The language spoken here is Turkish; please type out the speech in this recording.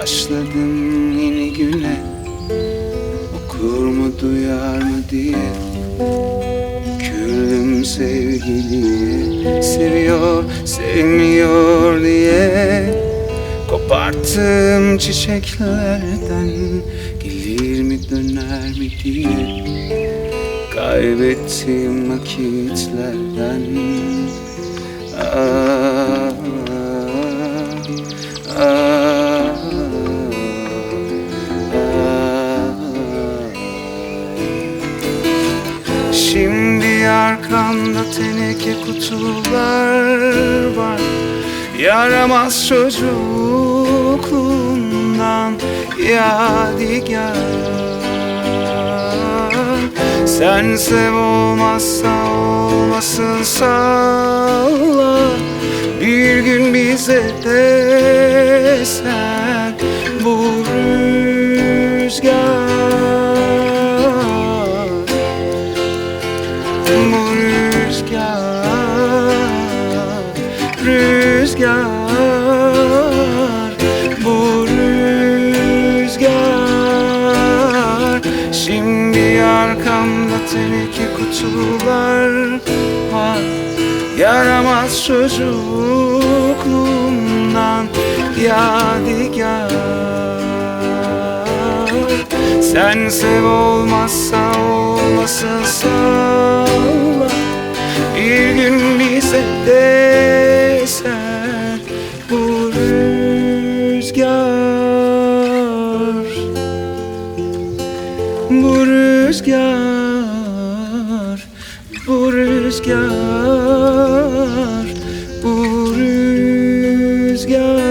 Başladım yeni güne, okur mu duyar mı diye. Kürdüm sevgiliye, seviyor sevmiyor diye. Koparttım çiçeklerden, gelir mi döner mi diye. Kaybettiğim vakitlerden. Ah, ah, ah, ah. Şimdi arkamda teneke kutular var, yaramaz çocukluğumdan yadigar. Sen sev olmazsa olmasın salla, bir gün bize de sen bu rüzgar. Bu rüzgar, rüzgar, bu rüzgar. Şimdi arkamda teneke kutular var, yaramaz çocukluğumdan yadigar. Sen sev olmazsa olmasın salla, bir gün bize de sen bu rüzgar. Bu rüzgar, bu rüzgar, bu rüzgar.